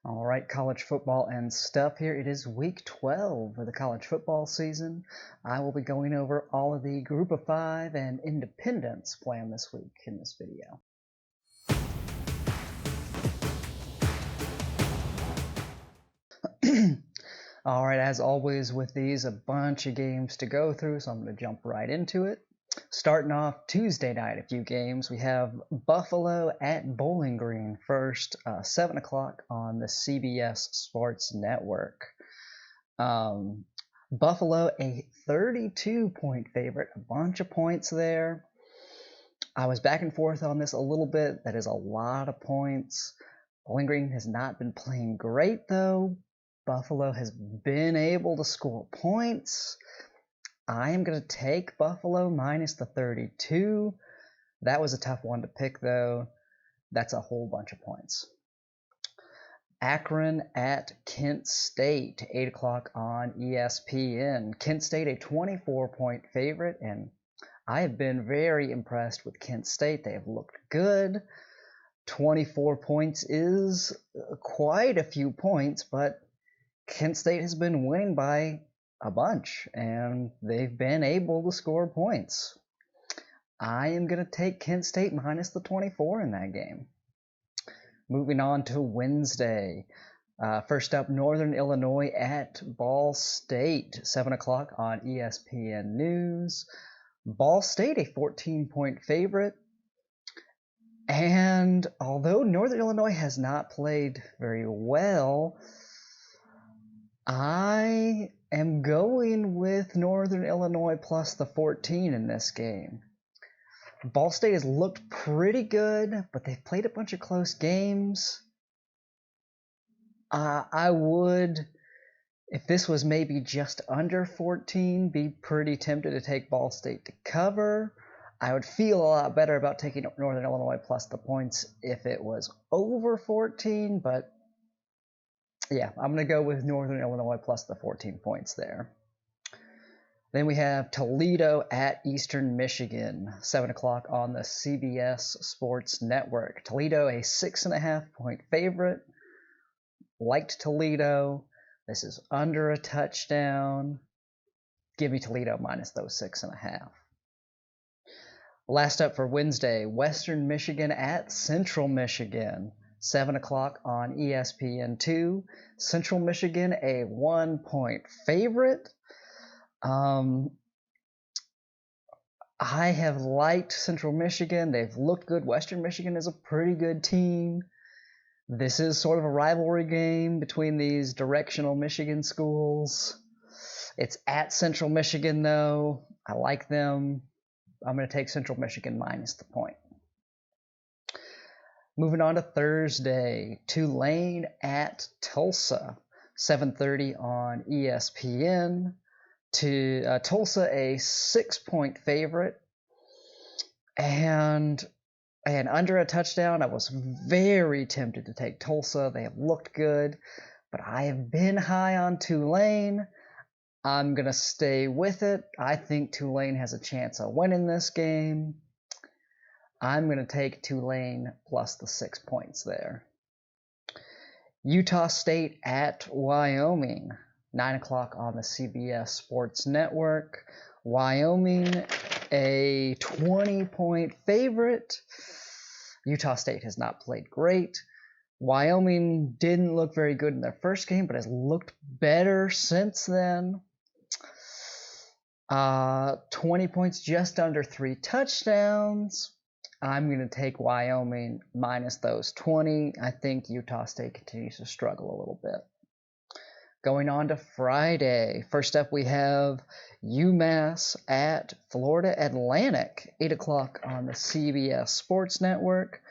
All right, college football and stuff here. It is week 12 of the college football season. I will be going over all of the Group of 5 and Independents planned this week in this video. All right, as always with these, a bunch of games to go through, so I'm going to jump right into it. Starting off Tuesday night, a few games. We have Buffalo at Bowling Green first, 7 o'clock on the CBS Sports Network. Buffalo, a 32-point favorite, a bunch of points there. I was back and forth on this a little bit. That is a lot of points. Bowling Green has not been playing great, though. Buffalo has been able to score points. I am going to take Buffalo minus the 32. That was a tough one to pick, though. That's a whole bunch of points. Akron at Kent State, 8 o'clock on ESPN. Kent State, a 24-point favorite, and I have been very impressed with Kent State. They have looked good. 24 points is quite a few points, but Kent State has been winning by a bunch, and they've been able to score points. I am going to take Kent State minus the 24 in that game. Moving on to Wednesday. First up, Northern Illinois at Ball State, 7 o'clock on ESPN News. Ball State, a 14-point favorite. And although Northern Illinois has not played very well, I am going with Northern Illinois plus the 14 in this game. Ball State has looked pretty good, but they've played a bunch of close games. I would, if this was maybe just under 14, be pretty tempted to take Ball State to cover. I would feel a lot better about taking Northern Illinois plus the points if it was over 14, but yeah, I'm going to go with Northern Illinois plus the 14 points there. Then we have Toledo at Eastern Michigan, 7 o'clock on the CBS Sports Network. Toledo, a 6.5-point favorite. Liked Toledo. This is under a touchdown. Give me Toledo minus those 6.5. Last up for Wednesday, Western Michigan at Central Michigan. 7 o'clock on ESPN2. Central Michigan, a 1-point favorite. I have liked Central Michigan. They've looked good. Western Michigan is a pretty good team. This is sort of a rivalry game between these directional Michigan schools. It's at Central Michigan, though. I like them. I'm going to take Central Michigan minus the point. Moving on to Thursday, Tulane at Tulsa, 7:30 on ESPN. Tulsa, a 6-point favorite, and under a touchdown. I was very tempted to take Tulsa. They have looked good, but I have been high on Tulane. I'm going to stay with it. I think Tulane has a chance of winning this game. I'm going to take Tulane plus the 6 points there. Utah State at Wyoming, 9 o'clock on the CBS Sports Network. Wyoming, a 20-point favorite. Utah State has not played great. Wyoming didn't look very good in their first game, but has looked better since then. 20 points, just under 3 touchdowns. I'm going to take Wyoming minus those 20. I think Utah State continues to struggle a little bit. Going on to Friday. First up, we have UMass at Florida Atlantic, 8 o'clock on the CBS Sports Network.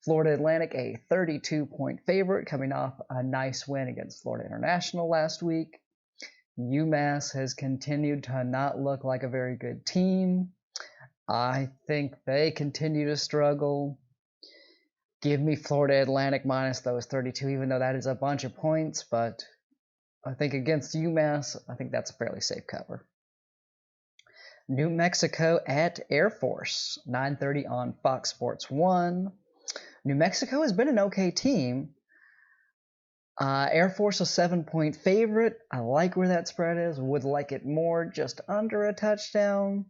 Florida Atlantic, a 32-point favorite, coming off a nice win against Florida International last week. UMass has continued to not look like a very good team. I think they continue to struggle. Give me Florida Atlantic minus those 32, even though that is a bunch of points, but I think against UMass, I think that's a fairly safe cover. New Mexico at Air Force, 9:30 on Fox Sports 1. New Mexico has been an okay team. Air Force a 7-point favorite. I like where that spread is. Would like it more just under a touchdown.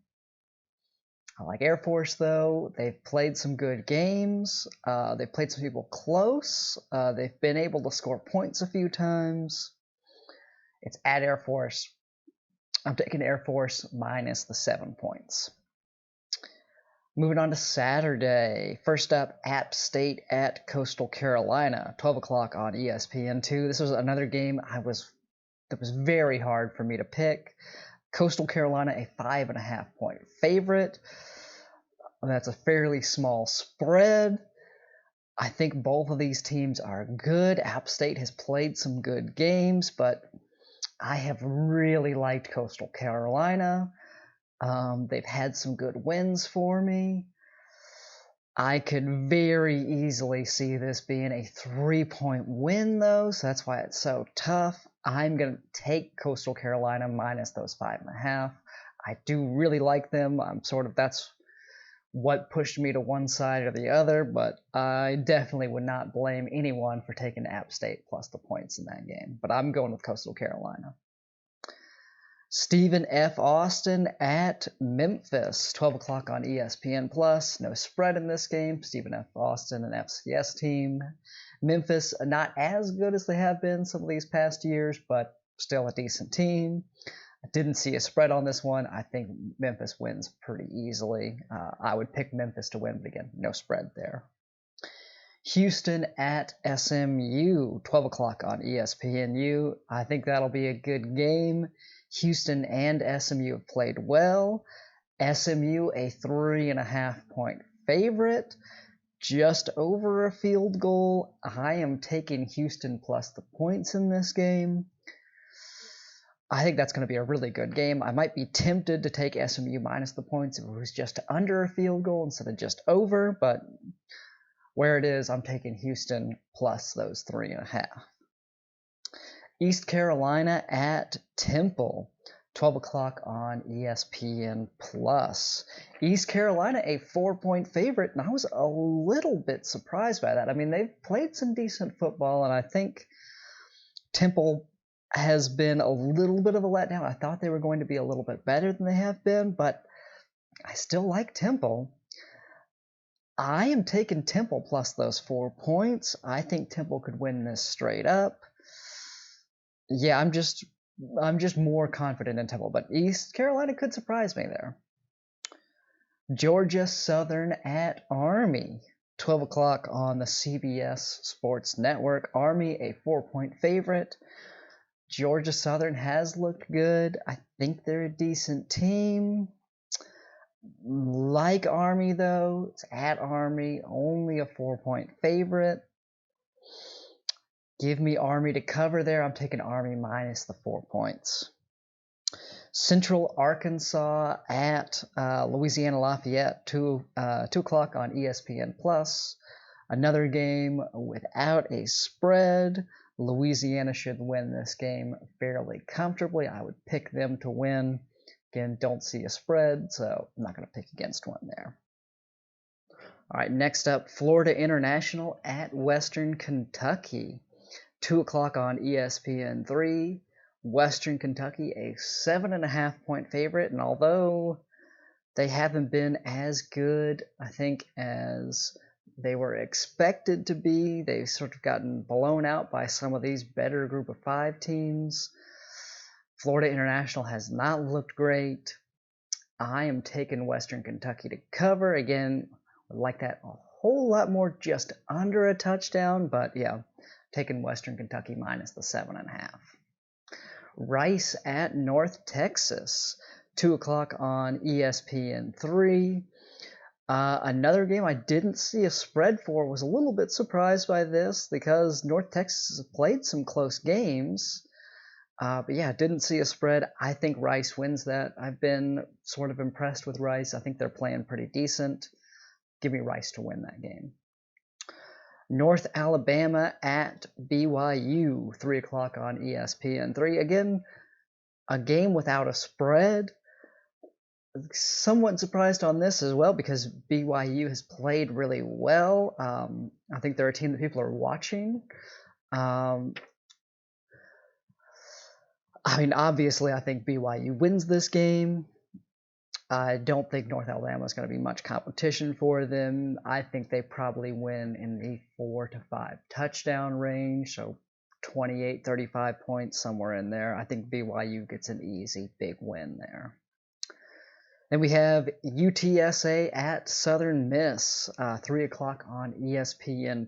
I like Air Force though. They've played some good games. They've played some people close. They've been able to score points a few times. It's at Air Force. I'm taking Air Force minus the 7 points. Moving on to Saturday. First up, App State at Coastal Carolina, 12 o'clock on ESPN2. This was another game that was very hard for me to pick. Coastal Carolina, a 5.5-point favorite. That's a fairly small spread. I think both of these teams are good. App State has played some good games, but I have really liked Coastal Carolina. They've had some good wins for me. I could very easily see this being a 3-point win, though, so that's why it's so tough. I'm going to take Coastal Carolina minus those 5.5. I do really like them. That's what pushed me to one side or the other, but I definitely would not blame anyone for taking App State plus the points in that game. But I'm going with Coastal Carolina. Stephen F. Austin at Memphis, 12 o'clock on ESPN+. No spread in this game. Stephen F. Austin, an FCS team. Memphis, not as good as they have been some of these past years, but still a decent team. I didn't see a spread on this one. I think Memphis wins pretty easily. I would pick Memphis to win, but again, no spread there. Houston at SMU, 12 o'clock on ESPNU. I think that'll be a good game. Houston and SMU have played well. SMU a 3.5-point favorite, just over a field goal. I am taking Houston plus the points in this game. I think that's going to be a really good game. I might be tempted to take SMU minus the points if it was just under a field goal instead of just over, but where it is, I'm taking Houston plus those 3.5. East Carolina at Temple, 12 o'clock on ESPN+. East Carolina, a 4-point favorite, and I was a little bit surprised by that. I mean, they've played some decent football, and I think Temple has been a little bit of a letdown. I thought they were going to be a little bit better than they have been, but I still like Temple. I am taking Temple plus those 4 points. I think Temple could win this straight up. Yeah, I'm just more confident in Temple, but East Carolina could surprise me there. Georgia Southern at Army, 12 o'clock on the CBS Sports Network. Army, a 4-point favorite. Georgia Southern has looked good. I think they're a decent team. Like Army, though, it's at Army, only a 4-point favorite. Give me Army to cover there. I'm taking Army minus the 4 points. Central Arkansas at Louisiana Lafayette, 2 o'clock on ESPN+. Another game without a spread. Louisiana should win this game fairly comfortably. I would pick them to win. Again, don't see a spread, so I'm not going to pick against one there. All right, next up, Florida International at Western Kentucky. 2 o'clock on ESPN3. Western Kentucky, a 7.5-point favorite, and although they haven't been as good, I think, as they were expected to be, they've sort of gotten blown out by some of these better group of 5 teams. Florida International has not looked great. I am taking Western Kentucky to cover. Again, I would like that a whole lot more just under a touchdown, but yeah, taking Western Kentucky minus the 7.5. Rice at North Texas, 2 o'clock on ESPN3. Another game I didn't see a spread for. Was a little bit surprised by this because North Texas has played some close games. But yeah, didn't see a spread. I think Rice wins that. I've been sort of impressed with Rice. I think they're playing pretty decent. Give me Rice to win that game. North Alabama at BYU, 3 o'clock on ESPN3. Again, a game without a spread. Somewhat surprised on this as well because BYU has played really well. I think they're a team that people are watching. I mean, obviously, I think BYU wins this game. I don't think North Alabama is going to be much competition for them. I think they probably win in the 4 to 5 touchdown range, so 28, 35 points, somewhere in there. I think BYU gets an easy big win there. Then we have UTSA at Southern Miss, 3 o'clock on ESPN+.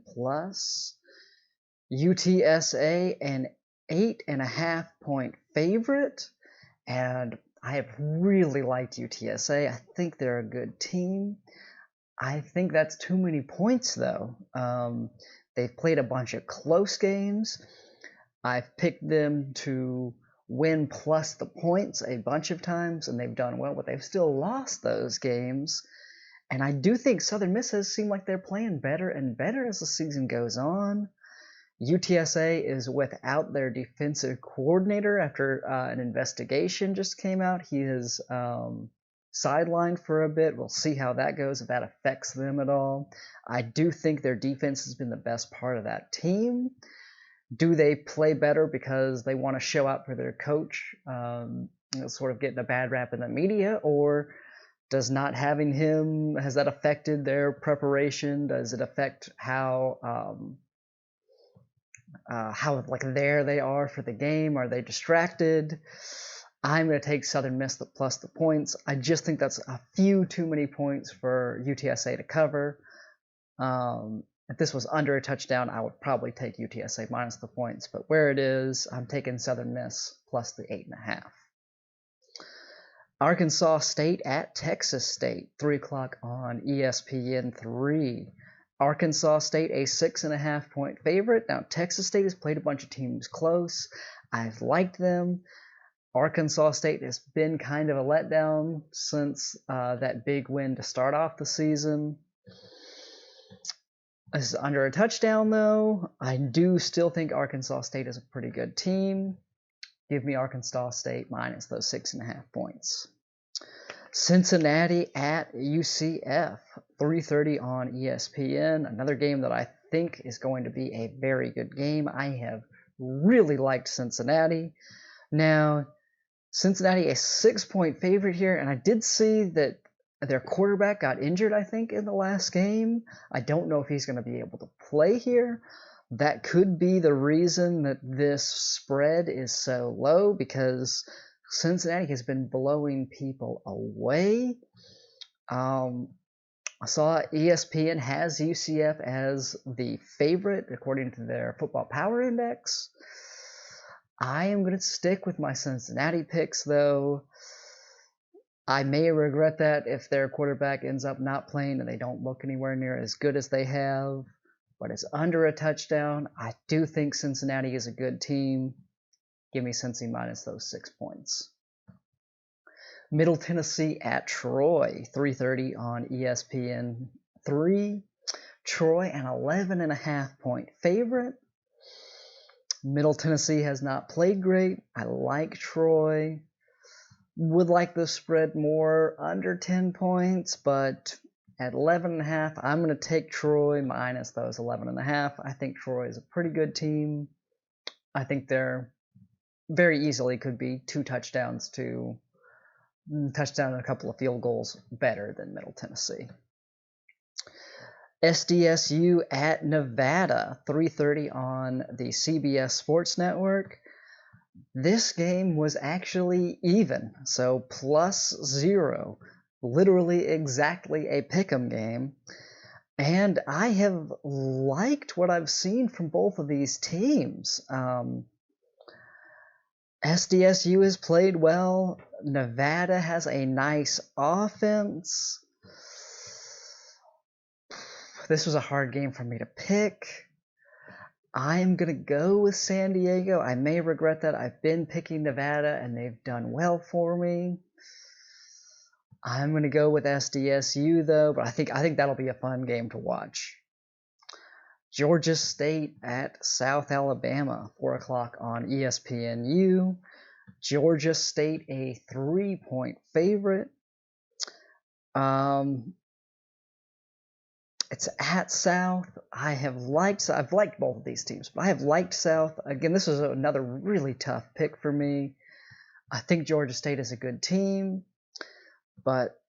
UTSA, an 8.5 point favorite, and I have really liked UTSA. I think they're a good team. I think that's too many points, though. They've played a bunch of close games. I've picked them to win plus the points a bunch of times, and they've done well, but they've still lost those games. And I do think Southern Miss has seemed like they're playing better and better as the season goes on. UTSA is without their defensive coordinator after an investigation just came out. He is sidelined for a bit. We'll see how that goes, if that affects them at all. I do think their defense has been the best part of that team. Do they play better because they want to show out for their coach, sort of getting a bad rap in the media, or does not having him, has that affected their preparation? Does it affect how like there they are for the game? Are they distracted? I'm going to take Southern Miss plus the points. I just think that's a few too many points for UTSA to cover. If this was under a touchdown, I would probably take UTSA minus the points, but where it is, I'm taking Southern Miss plus the 8.5. Arkansas State at Texas State, 3 o'clock on ESPN3. Arkansas State, a 6.5 point favorite. Now, Texas State has played a bunch of teams close. I've liked them. Arkansas State has been kind of a letdown since that big win to start off the season. This is under a touchdown, though. I do still think Arkansas State is a pretty good team. Give me Arkansas State minus those 6.5 points. Cincinnati at UCF, 3:30 on ESPN. Another game that I think is going to be a very good game. I have really liked Cincinnati. Now, Cincinnati, a 6-point favorite here, and I did see that their quarterback got injured, I think, in the last game. I don't know if he's going to be able to play here. That could be the reason that this spread is so low, because Cincinnati has been blowing people away. I saw ESPN has UCF as the favorite according to their football power index. I am going to stick with my Cincinnati picks, though. I may regret that if their quarterback ends up not playing and they don't look anywhere near as good as they have. But it's under a touchdown. I do think Cincinnati is a good team. Give me Cincy minus those 6 points. Middle Tennessee at Troy, 3:30 on ESPN3. Troy, an 11.5 point favorite. Middle Tennessee has not played great. I like Troy. Would like the spread more under 10 points, but at 11.5, I'm going to take Troy minus those 11.5. I think Troy is a pretty good team. I think they're very easily could be 2 touchdowns to touchdown and a couple of field goals better than Middle Tennessee. SDSU at Nevada, 3:30 on the CBS Sports Network. This game was actually even, so +0, literally exactly a pick'em game. And I have liked what I've seen from both of these teams. SDSU has played well. Nevada has a nice offense. This was a hard game for me to pick. I'm going to go with San Diego. I may regret that. I've been picking Nevada, and they've done well for me. I'm going to go with SDSU, though, but I think that'll be a fun game to watch. Georgia State at South Alabama, 4 o'clock on ESPNU. Georgia State, a 3-point favorite. It's at South. I've liked both of these teams, but I have liked South. Again, this was another really tough pick for me. I think Georgia State is a good team, but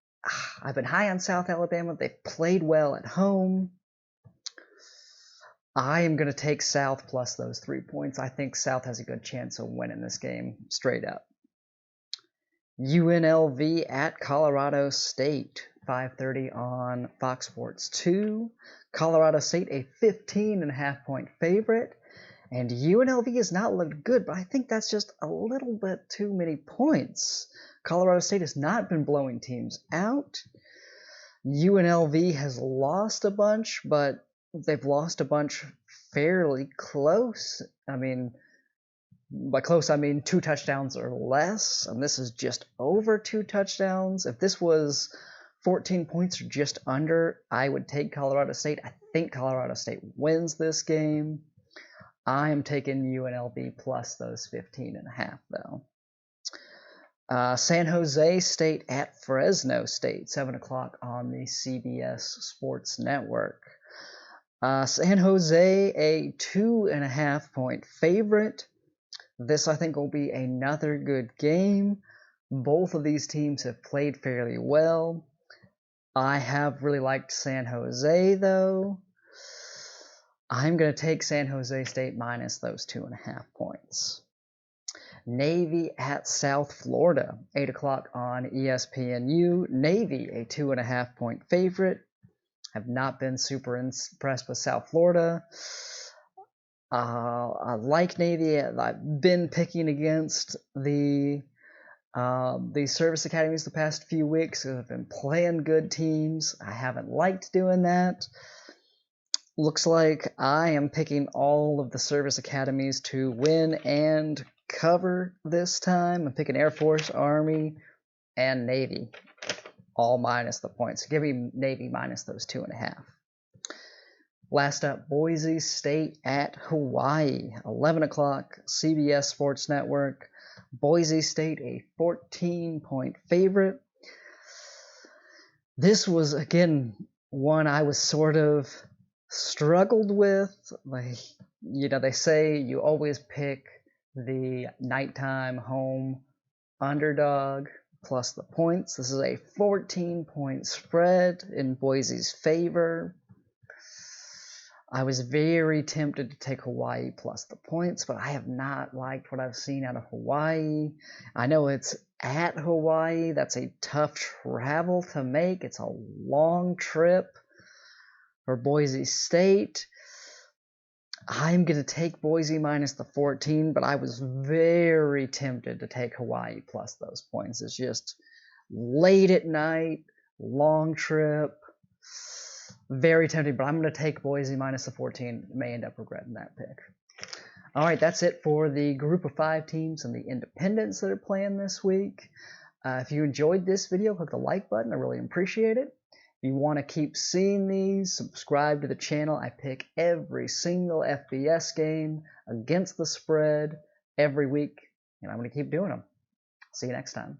I've been high on South Alabama. They've played well at home. I am going to take South plus those 3 points. I think South has a good chance of winning this game straight up. UNLV at Colorado State, 5:30 on Fox Sports 2. Colorado State a 15.5 point favorite, and UNLV has not looked good, but I think that's just a little bit too many points. Colorado State has not been blowing teams out. UNLV has lost a bunch, but they've lost a bunch fairly close. I mean, by close, I mean 2 touchdowns or less, and this is just over 2 touchdowns. If this was 14 points or just under, I would take Colorado State. I think Colorado State wins this game. I am taking UNLV plus those 15.5, though. San Jose State at Fresno State, 7 o'clock on the CBS Sports Network. San Jose a 2.5 point favorite. This, I think, will be another good game. Both of these teams have played fairly well. I have really liked San Jose, though. I'm going to take San Jose State minus those 2.5 points. Navy at South Florida, 8 o'clock on ESPNU. Navy, a 2.5 point favorite. Have not been super impressed with South Florida. I like Navy. I've been picking against the service academies the past few weeks. I've been playing good teams. I haven't liked doing that. Looks like I am picking all of the service academies to win and cover this time. I'm picking Air Force, Army, and Navy, all minus the points. Give me Navy minus those 2.5. Last up, Boise State at Hawaii, 11 o'clock, CBS Sports Network. Boise State a 14-point favorite. This was, again, one I was sort of struggled with. Like, they say you always pick the nighttime home underdog plus the points. This is a 14-point spread in Boise's favor. I was very tempted to take Hawaii plus the points, but I have not liked what I've seen out of Hawaii. I know it's at Hawaii. That's a tough travel to make. It's a long trip for Boise State. I'm going to take Boise minus the 14, but I was very tempted to take Hawaii plus those points. It's just late at night, long trip. Very tempting, but I'm going to take Boise minus the 14. May end up regretting that pick. All right, that's it for the group of 5 teams and the independents that are playing this week. If you enjoyed this video, click the like button. I really appreciate it. If you want to keep seeing these, subscribe to the channel. I pick every single FBS game against the spread every week, and I'm going to keep doing them. See you next time.